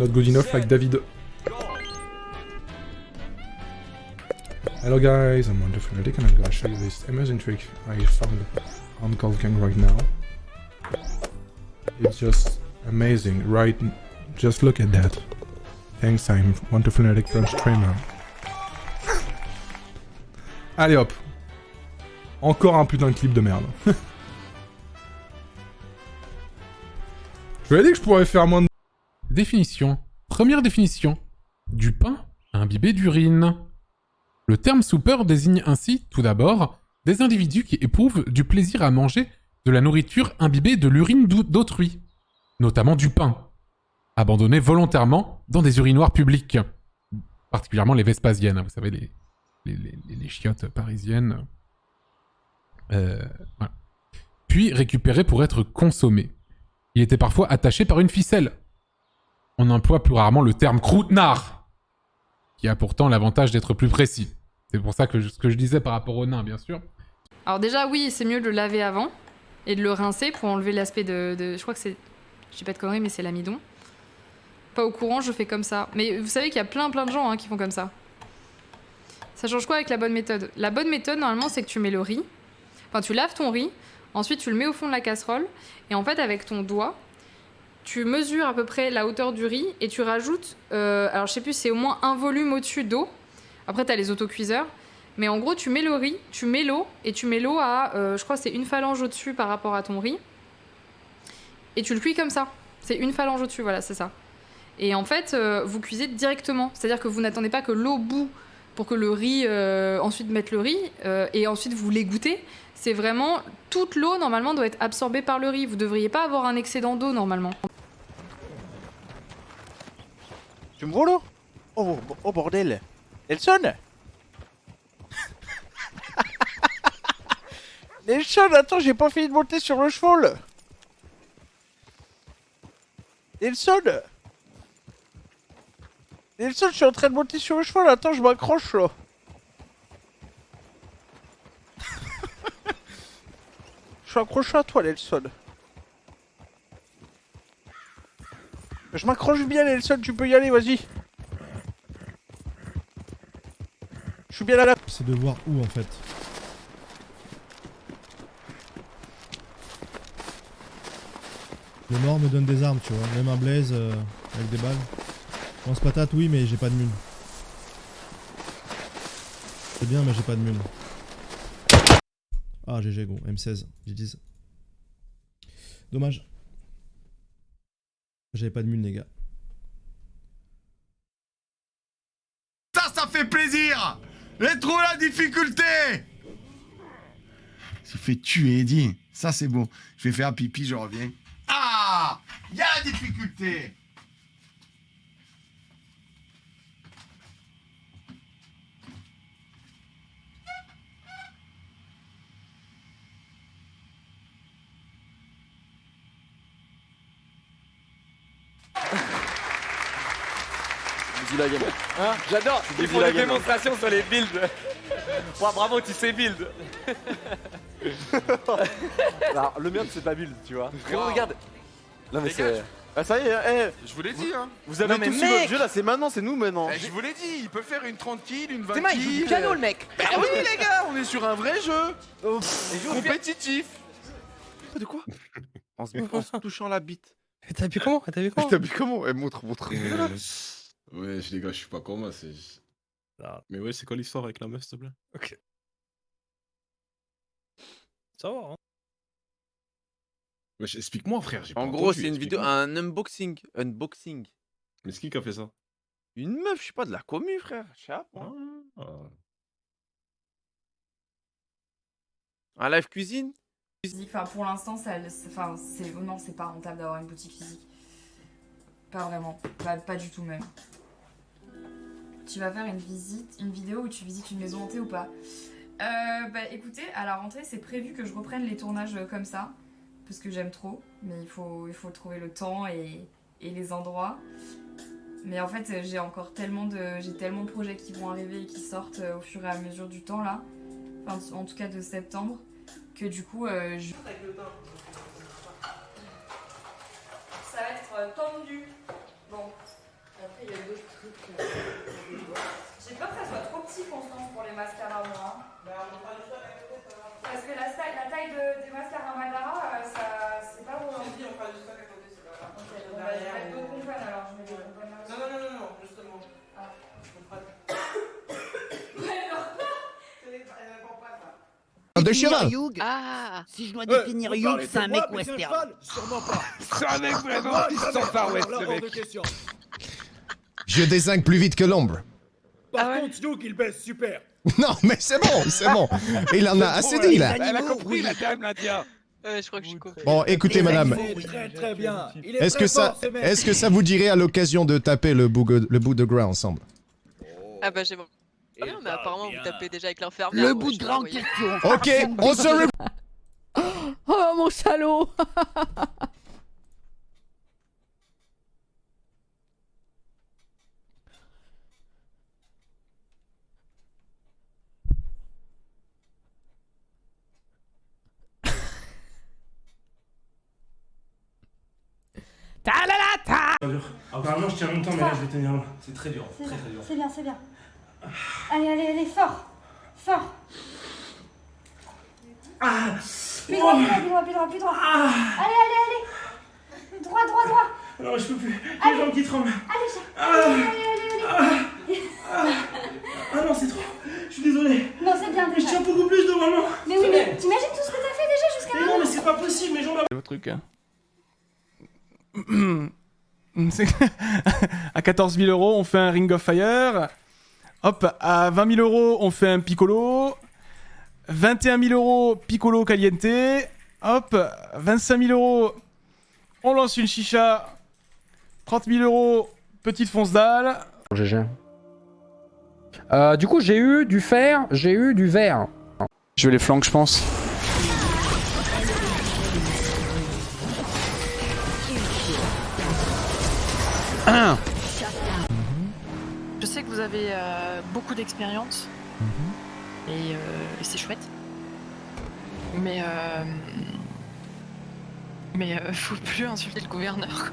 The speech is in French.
not good enough like David. Hello guys, I'm WonderFanatic and I'm gonna show you this amazing trick I found on Call Gang right now. It's just amazing, right? Just look at that. Thanks, I'm WonderFanatic from Streamer. Allez hop. Encore un putain de clip de merde. Je lui ai dit que je pourrais faire moins de... Définition. Première définition. Du pain imbibé d'urine. Le terme souper désigne ainsi, tout d'abord, des individus qui éprouvent du plaisir à manger de la nourriture imbibée de l'urine d'autrui, notamment du pain, abandonné volontairement dans des urinoirs publics, particulièrement les Vespasiennes, vous savez, les chiottes parisiennes. Voilà. Puis récupéré pour être consommé. Il était parfois attaché par une ficelle. On emploie plus rarement le terme croûtenard, qui a pourtant l'avantage d'être plus précis. C'est pour ça que ce que je disais par rapport au nain, bien sûr. Alors déjà, oui, c'est mieux de le laver avant et de le rincer pour enlever l'aspect de... Je crois que c'est... Je dis pas de conneries, mais c'est l'amidon. Pas au courant, je fais comme ça. Mais vous savez qu'il y a plein de gens qui font comme ça. Ça change quoi avec la bonne méthode? La bonne méthode, normalement, c'est que tu mets le riz. Enfin, tu laves ton riz, ensuite tu le mets au fond de la casserole, et en fait, avec ton doigt, tu mesures à peu près la hauteur du riz, et tu rajoutes... alors, je sais plus, c'est au moins un volume au-dessus d'eau. Après, t'as les autocuiseurs. Mais en gros, tu mets le riz, tu mets l'eau, et tu mets l'eau à, je crois que c'est une phalange au-dessus par rapport à ton riz. Et tu le cuis comme ça. C'est une phalange au-dessus, voilà, c'est ça. Et en fait, vous cuisez directement. C'est-à-dire que vous n'attendez pas que l'eau bout pour que le riz, ensuite mettre le riz, et ensuite vous l'égouttez. C'est vraiment, toute l'eau, normalement, doit être absorbée par le riz. Vous devriez pas avoir un excédent d'eau, normalement. Tu me vois là? Oh bordel! Nelson! Nelson, attends, j'ai pas fini de monter sur le cheval! Nelson! Nelson, je suis en train de monter sur le cheval, attends, je m'accroche là! Je suis accroché à toi, Nelson! Je m'accroche bien, Nelson, tu peux y aller, vas-y! Je suis bien à la... C'est de voir où en fait. Le Nord me donne des armes, tu vois. Même un blaze avec des balles. Lance patate, oui, mais j'ai pas de mule. C'est bien, mais j'ai pas de mule. Ah, GG, go. M16, GG's. Dommage. J'avais pas de mule, les gars. Ça fait plaisir! J'ai trouvé la difficulté! Je fais tuer Eddie. Ça, c'est bon. Je vais faire pipi, je reviens. Ah! Il y a la difficulté! La game. Hein? J'adore, ils font des game. démonstrations sur les builds. Wow, bravo, tu sais build. Alors, le mien, c'est pas build, tu vois. Frérot, regarde. Non, mais c'est. Ah, ça y est, Je vous l'ai dit, hein. vous avez tous eu votre jeu là, c'est maintenant, c'est nous maintenant. Je vous l'ai dit, il peut faire une 30 kills, une 20 C'est mal, il joue kills. du piano, le mec. Bah oui, les gars, on est sur un vrai jeu. Il joue Compétitif. De quoi? En se touchant la bite. T'as vu comment? T'as vu comment? T'as vu comment? Montre. Ouais, les gars, je suis pas comme moi, c'est... Ah. Mais ouais, c'est quoi l'histoire avec la meuf, s'il te plaît? Ok. Ça va, hein? Wesh, explique-moi, frère, j'ai pas En gros, entendu, c'est une vidéo, explique-moi. un unboxing. Unboxing. Mais c'est qui a fait ça? Une meuf, je sais pas, de la commu, frère. Je sais pas. moi. Ah. Un live cuisine? Enfin, pour l'instant, non, c'est pas rentable d'avoir une boutique physique. Pas vraiment, pas du tout même. Tu vas faire une vidéo où tu visites une maison hantée ou pas? Bah écoutez, à la rentrée, c'est prévu que je reprenne les tournages comme ça, parce que j'aime trop, mais il faut trouver le temps et les endroits. Mais en fait, j'ai tellement de projets qui vont arriver et qui sortent au fur et à mesure du temps là, enfin, en tout cas de septembre, que du coup, ça va être tendu. Bon, Après, il y a d'autres trucs. J'ai peur que ça soit trop petit, Constance, pour les mascaras, moi. Parce que la taille des mascaras Madara, c'est pas bon. On fera du stock à côté, c'est pas grave. Ok, donc je vais mettre d'autres compones alors. Je mets des compones là. Non, justement. Ah. De cheval. Ah, si je dois définir Hugh, c'est un mec western. Sûrement pas. C'est un mec vraiment sans Far West, le mec. Je désingue plus vite que l'ombre. Par contre, Hugh, il baisse super. Non, mais c'est bon. Il en a assez dit, là. Elle a compris, la dame, l'Indien. Je crois que j'ai compris. Bon, écoutez, madame. Très bien. Est-ce que ça vous dirait à l'occasion de taper le bout de gras ensemble? Ah bah j'ai bon. Ah non, mais apparemment vous tapez déjà avec l'infernal. Le bout de gras en question. Ok, on se... Oh mon salaud. Apparemment, je tiens longtemps, mais là, je vais tenir loin. C'est très dur, très dur. C'est bien. Allez, fort. Ah. Plus droit. Allez. Droit. Non, je peux plus. Les jambes qui tremblent. Allez. Ah non, c'est trop. Je suis désolé. Non, c'est bien Je tiens beaucoup plus devant moi. Mais oui, mais t'imagines tout ce que t'as fait déjà jusqu'à Mais maintenant? non, mais c'est pas possible, mes jambes... Le truc, hein. À 14 000 €, on fait un Ring of Fire. Hop, à 20 000 €, on fait un Piccolo. 21 000 € Piccolo Caliente. Hop, 25 000 €, on lance une chicha. 30 000 € petite fonce dalle. GG. Du coup, j'ai eu du fer, j'ai eu du verre. Je vais les flanques, je pense. Je sais que vous avez beaucoup d'expérience. Et c'est chouette. Mais faut plus insulter le gouverneur.